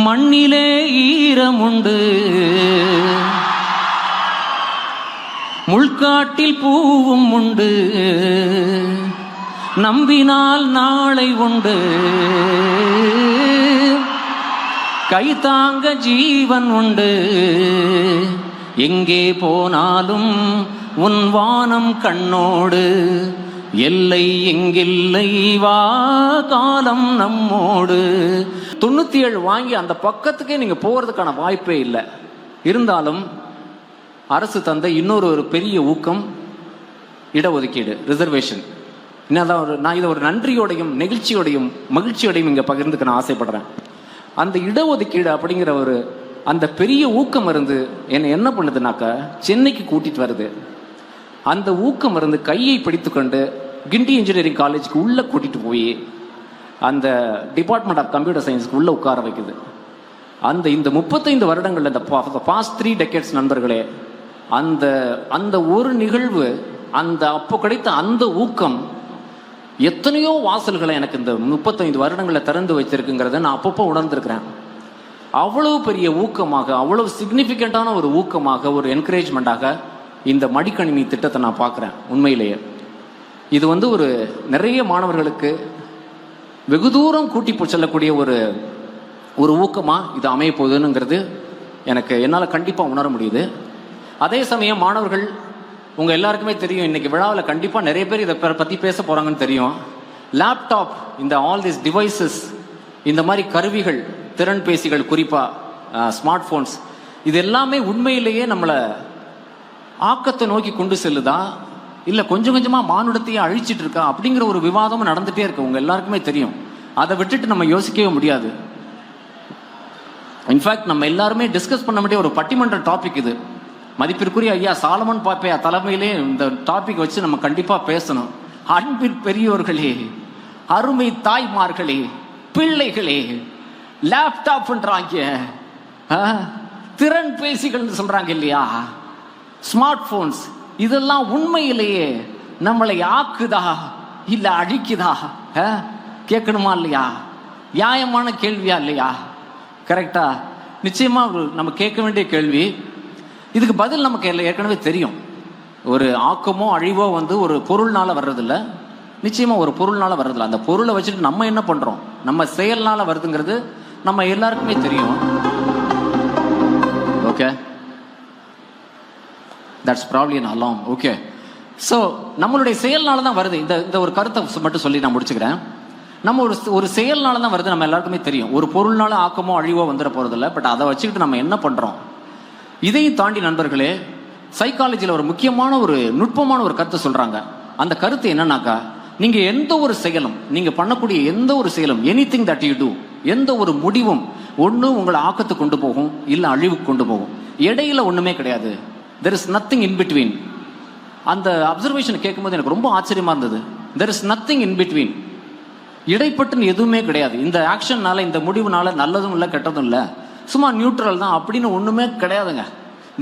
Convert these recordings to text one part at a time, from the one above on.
மண்ணிலே ஈரமுண்டு, முள்காட்டில் பூவும் உண்டு, நம்பினால் நாளை உண்டு, கைதாங்க ஜீவன் உண்டு. எங்கே போனாலும் உன் வானம் கண்ணோடு, எல்லை எங்கில்லை வா காலம் நம்மோடு. 97 வாங்கி அந்த பக்கத்துக்கே நீங்க போறதுக்கான வாய்ப்பே இல்லை. இருந்தாலும் அரசு தந்த இன்னொரு பெரிய ஊக்கம் இடஒதுக்கீடு, ரிசர்வேஷன். நான் இதை ஒரு நன்றியோடையும் நெகிழ்ச்சியோடையும் மகிழ்ச்சியோடையும் இங்க பகிர்ந்துக்க நான் ஆசைப்படுறேன். அந்த இடஒதுக்கீடு அப்படிங்கிற அந்த பெரிய ஊக்கம் இருந்து என்ன பண்ணுதுனாக்கா சென்னைக்கு கூட்டிட்டு வருது. அந்த ஊக்கம் இருந்து கையை பிடித்துக்கொண்டு கிண்டி இன்ஜினியரிங் காலேஜுக்கு உள்ள கூட்டிட்டு போய் அந்த டிபார்ட்மெண்ட் ஆஃப் கம்ப்யூட்டர் சயின்ஸ்க்கு உள்ள உட்கார வைக்குது. இந்த 35 வருடங்கள் இந்த பாஸ்ட் 3 டெக்கேட்ஸ் நண்பர்களே, அந்த ஒரு நிகழ்வு, அப்போ கிடைத்த அந்த ஊக்கம் எத்தனையோ வாசல்களை எனக்கு இந்த 35 வருடங்களை திறந்து வச்சிருக்குங்கிறத நான் அப்பப்போ உணர்ந்திருக்கிறேன். அவ்வளவு பெரிய ஊக்கமாக, அவ்வளவு சிக்னிஃபிகண்டான ஒரு ஊக்கமாக, ஒரு என்கரேஜ்மெண்டாக இந்த மடிக்கணினி திட்டத்தை நான் பார்க்குறேன். உண்மையிலேயே இது ஒரு நிறைய மாணவர்களுக்கு வெகு தூரம் கூட்டி செல்லக்கூடிய ஒரு ஊக்கமாக இது அமைய போகுதுங்கிறது என்னால் கண்டிப்பாக உணர முடியுது. அதே சமயம் மாணவர்கள், உங்கள் எல்லாருக்குமே தெரியும், இன்னைக்கு விழாவில் கண்டிப்பாக நிறைய பேர் இதை பற்றி பேச போகிறாங்கன்னு தெரியும். லேப்டாப், இந்த ஆல் திஸ் டிவைசஸ், இந்த மாதிரி கருவிகள், திறன் பேசிகள், குறிப்பாக ஸ்மார்ட் ஃபோன்ஸ், இது எல்லாமே உண்மையிலேயே நம்மளை ஆக்கத்தை நோக்கி கொண்டு செல்லுதா, இல்லை கொஞ்சம் கொஞ்சமாக மானுடத்தையே அழிச்சிட்டு இருக்கா அப்படிங்கிற ஒரு விவாதமும் நடந்துகிட்டே இருக்கு. உங்கள் எல்லாருக்குமே தெரியும். அதை விட்டுட்டு நம்ம யோசிக்கவே முடியாது. இன்ஃபேக்ட் நம்ம எல்லாருமே டிஸ்கஸ் பண்ண வேண்டிய ஒரு பட்டிமன்ற டாபிக் இது. மதிப்பிற்குரிய ஐயா சாலமன் பாப்பையா தலைமையிலே இந்த டாபிக் வச்சு நம்ம கண்டிப்பாக பேசணும். அன்பின் பெரியோர்களே, அருமை தாய்மார்களே, பிள்ளைகளே, லேப்டாப்ன்றாங்க, திறன் பேசிகள் சொல்றாங்க இல்லையா, ஸ்மார்ட் போன்ஸ், இதெல்லாம் உண்மையிலேயே நம்மளை ஆக்குதா இல்ல அழிக்குதா? கேட்கணுமா இல்லையா? நியாயமான கேள்வியா இல்லையா? கரெக்டா? நிச்சயமா நம்ம கேட்க வேண்டிய கேள்வி. இதுக்கு பதில் நமக்கு ஏற்கனவே தெரியும். ஒரு ஆக்கமோ அழிவோ ஒரு பொருள்னால வர்றதில்ல. நிச்சயமா ஒரு பொருள்னால வர்றதில்ல. அந்த பொருளை வச்சுட்டு நம்ம என்ன பண்றோம், நம்ம செயல்னால வருதுங்கிறது நம்ம எல்லாருக்குமே தெரியும். Okay, that's probably an alarm. Okay, so நம்மளுடைய செயல்னால தான் வருது. இந்த ஒரு கருத்தை மட்டும் சொல்லி நான் முடிச்சுக்கிறேன். நம்ம ஒரு செயல்னால தான் வருது, நம்ம எல்லாருக்குமே தெரியும். ஒரு பொருள்னால ஆக்கமோ அழிவோ வந்துட போறதில்ல. பட் அதை வச்சுக்கிட்டு நம்ம என்ன பண்றோம்? இதையும் தாண்டி நண்பர்களே, சைக்காலஜியில் ஒரு முக்கியமான ஒரு நுட்பமான ஒரு கருத்தை சொல்றாங்க. அந்த கருத்து என்னன்னாக்கா, நீங்க எந்த ஒரு செயலும், நீங்க பண்ணக்கூடிய எந்த ஒரு செயலும், எனிதிங் தட் யூ டூ, எந்த ஒரு முடிவும் ஒன்று உங்களை ஆக்கத்துக்கு கொண்டு போகும், இல்லை அழிவுக்கு கொண்டு போகும். இடையில ஒண்ணுமே கிடையாது. there is nothing in between. அந்த அப்சர்வேஷன் கேட்கும்போது எனக்கு ரொம்ப ஆச்சரியமா இருந்தது. there is nothing in between. இடைப்பட்டு எதுவுமே கிடையாது. இந்த ஆக்ஷன்னால, இந்த முடிவுனால நல்லதும் இல்லை கெட்டதும் இல்லை, சும்மா நியூட்ரல் தான் அப்படின்னு ஒண்ணுமே கிடையாதுங்க.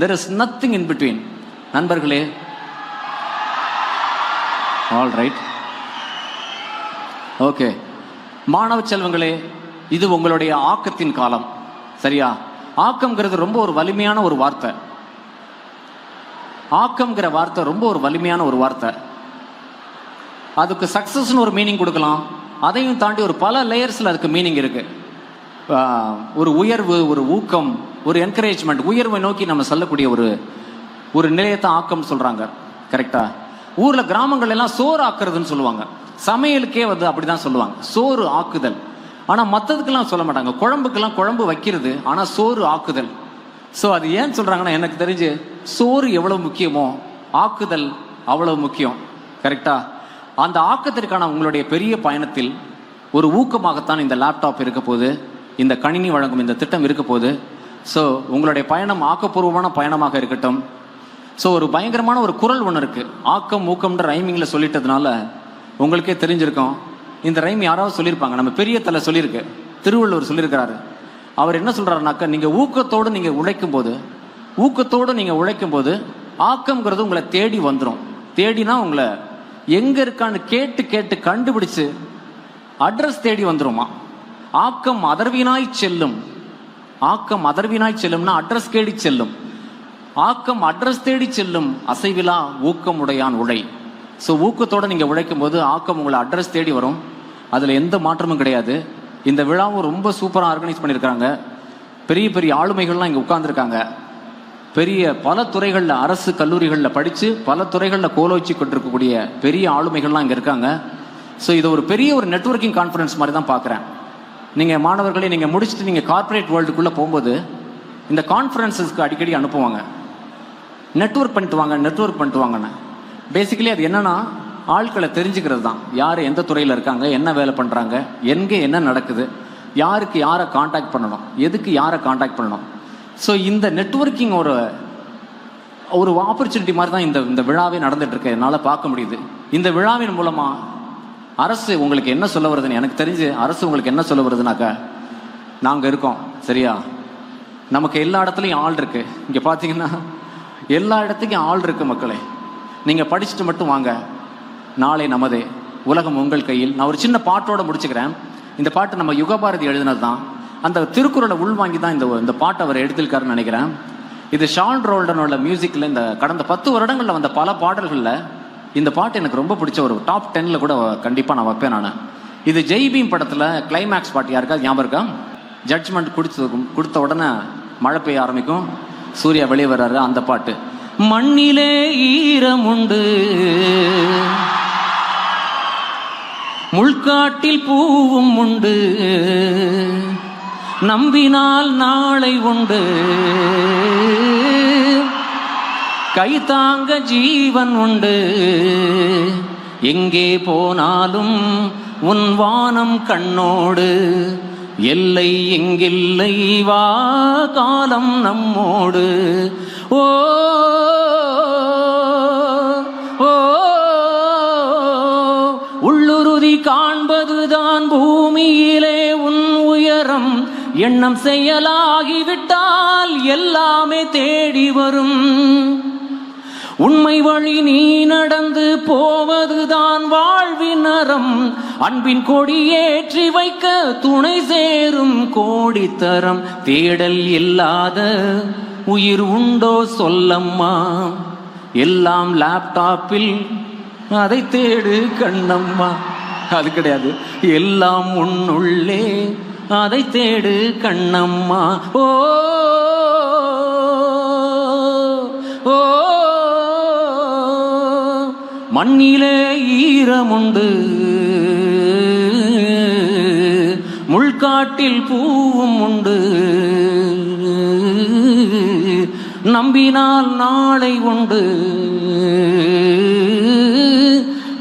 there is nothing in between. நண்பர்களே, ஆல் ரைட், ஓகே, மாணவ செல்வங்களே, இது உங்களுடைய ஆக்கத்தின் காலம். சரியா? ஆக்கம்ங்கிறது ரொம்ப ஒரு வலிமையான ஒரு வார்த்தை. ஆக்கம்ங்கிற வார்த்தை ரொம்ப ஒரு வலிமையான ஒரு வார்த்தை. அதுக்கு சக்சஸ்னு ஒரு மீனிங் கொடுக்கலாம். அதையும் தாண்டி ஒரு பல லேயர்ஸ்ல அதுக்கு மீனிங் இருக்கு. ஒரு உயர்வு, ஒரு ஊக்கம், ஒரு என்கரேஜ்மெண்ட், உயர்வை நோக்கி நம்ம சொல்லக்கூடிய ஒரு நிலையத்தை ஆக்கம் சொல்றாங்க. கரெக்டா? ஊர்ல கிராமங்கள் எல்லாம் சோறு ஆக்குறதுன்னு சொல்லுவாங்க. சமையலுக்கே அப்படிதான் சொல்லுவாங்க, சோறு ஆக்குதல். ஆனா மற்றதுக்கெல்லாம் சொல்ல மாட்டாங்க. குழம்புக்கெல்லாம் குழம்பு வைக்கிறது, ஆனா சோறு ஆக்குதல். ஸோ அது ஏன் சொல்றாங்கன்னா, எனக்கு தெரிஞ்சு சோறு எவ்வளவு முக்கியமோ ஆக்குதல் அவ்வளவு முக்கியம். கரெக்டா? அந்த ஆக்கத்திற்கான உங்களுடைய பெரிய பயணத்தில் ஒரு ஊக்கமாகத்தான் இந்த லேப்டாப் இருக்க போது, இந்த கணினி வழங்கும் இந்த திட்டம் இருக்க போது. ஸோ உங்களுடைய பயணம் ஆக்கப்பூர்வமான பயணமாக இருக்கட்டும். ஸோ ஒரு பயங்கரமான ஒரு குரல் ஒன்று இருக்கு, ஆக்கம் ஊக்கம்ன்ற ரைமிங்ல சொல்லிட்டதுனால உங்களுக்கே தெரிஞ்சிருக்கும். இந்த ரைம் யாராவது சொல்லியிருப்பாங்க, நம்ம பெரிய தலை சொல்லியிருக்கு, திருவள்ளுவர் சொல்லியிருக்கிறாரு. அவர் என்ன சொல்றாருனாக்கா, நீங்க ஊக்கத்தோடு நீங்க உழைக்கும் போது ஆக்கம்ங்கிறது உங்களை தேடி வந்துடும். தேடினா உங்களை எங்க இருக்கான்னு கேட்டு கேட்டு கண்டுபிடிச்சு அட்ரஸ் தேடி வந்துருமா. ஆக்கம் அதர்வினாய் செல்லும், ஆக்கம் அதர்வினாய் செல்லும்னா அட்ரஸ் தேடி செல்லும். ஆக்கம் அட்ரஸ் தேடி செல்லும். அசைவிலா ஊக்கம் உடையான் உழை. ஸோ ஊக்கத்தோட நீங்க உழைக்கும் போது ஆக்கம் உங்களை அட்ரஸ் தேடி வரும். அதுல எந்த மாற்றமும் கிடையாது. இந்த விழாவும் ரொம்ப சூப்பராக ஆர்கனைஸ் பண்ணியிருக்காங்க. பெரிய பெரிய ஆளுமைகள்லாம் இங்கே உட்கார்ந்துருக்காங்க. பெரிய பல துறைகளில் அரசு கல்லூரிகளில் படித்து பல துறைகளில் கோலோச்சி கொண்டிருக்கக்கூடிய பெரிய ஆளுமைகள்லாம் இங்கே இருக்காங்க. ஸோ இது ஒரு பெரிய ஒரு நெட்வொர்க்கிங் கான்ஃபரன்ஸ் மாதிரி தான் பார்க்குறேன். நீங்கள் மாணவர்களே நீங்கள் முடிச்சுட்டு நீங்கள் கார்ப்பரேட் வேர்ல்டுக்குள்ளே போகும்போது இந்த கான்ஃபரன்ஸஸ்க்கு அடிக்கடி அனுப்புவாங்க. நெட்வொர்க் பண்ணிட்டு வாங்கன்னு. பேசிக்கலி அது என்னன்னா ஆட்களை தெரிஞ்சுக்கிறது தான். யார் எந்த துறையில் இருக்காங்க, என்ன வேலை பண்ணுறாங்க, எங்கே என்ன நடக்குது, யாருக்கு யாரை காண்டாக்ட் பண்ணணும், எதுக்கு யாரை காண்டாக்ட் பண்ணணும். ஸோ இந்த நெட்வொர்க்கிங் ஒரு ஆப்பர்ச்சுனிட்டி மாதிரி தான் இந்த விழாவே நடந்துட்டு இருக்கு. என்னால் பார்க்க முடியுது. இந்த விழாவின் மூலமாக அரசு உங்களுக்கு என்ன சொல்ல வருதுன்னு எனக்கு தெரிஞ்சு அரசு உங்களுக்கு என்ன சொல்ல வருதுனாக்கா, நாங்கள் இருக்கோம் சரியா, நமக்கு எல்லா இடத்துலையும் ஆள் இருக்கு. இங்கே பார்த்தீங்கன்னா எல்லா இடத்துக்கும் ஆள் இருக்கு. மக்களே நீங்கள் படிச்சுட்டு மட்டும் வாங்க. நாளை நமதே, உலகம் உங்கள் கையில். நான் ஒரு சின்ன பாட்டோட முடிச்சுக்கிறேன். இந்த பாட்டு நம்ம யுகபாரதி எழுதினது தான். அந்த திருக்குறளை உள்வாங்கி தான் இந்த பாட்டை அவர் எடுத்திருக்காருன்னு நினைக்கிறேன். இது ஷான் ரோல்டனோட மியூசிக்கில் இந்த கடந்த 10 வருடங்களில் வந்த பல பாடல்களில் இந்த பாட்டு எனக்கு ரொம்ப பிடிச்ச ஒரு டாப் 10ல் கூட கண்டிப்பாக நான் வைப்பேன் நான். இது ஜெய் பீம் படத்தில் கிளைமேக்ஸ் பாட்டு யாருக்கா ஞாபகம் இருக்கா? ஜட்ஜ்மெண்ட் கொடுத்த உடனே மழை பெய்ய ஆரம்பிக்கும், சூர்யா வெளியே வர்றாரு. அந்த பாட்டு. மண்ணிலே ஈரம் உண்டு, முள்காட்டில் பூவும் உண்டு, நம்பினால் நாளை உண்டு, கைதாங்க ஜீவன் உண்டு, எங்கே போனாலும் உன் வானம் கண்ணோடு, எல்லை எங்கில்லை வா காலம் நம்மோடு. ஓ உள்ளுறுதி காண்பதுதான் பூமியிலே உன் உயரம். எண்ணம் செயலாகிவிட்டால் எல்லாமே தேடி வரும். உண்மை வழி நீ நடந்து போவதுதான் வாழ்வின் அறம். அன்பின் கொடி ஏற்றி வைக்க துணை சேரும் கோடித்தரம். தேடல் இல்லாத உயிர் உண்டோ சொல்லம்மா, எல்லாம் லேப்டாப்பில் அதை தேடு கண்ணம்மா. அது கிடையாது, எல்லாம் உன்னுள்ளே அதை தேடு கண்ணம்மா. ஓ ஓ மண்ணிலே ஈரமுண்டு, முள்காட்டில் பூவும் உண்டு, நம்பினால் நாளை உண்டு,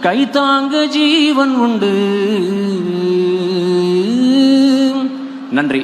கைதாங்க ஜீவன் உண்டு. நன்றி.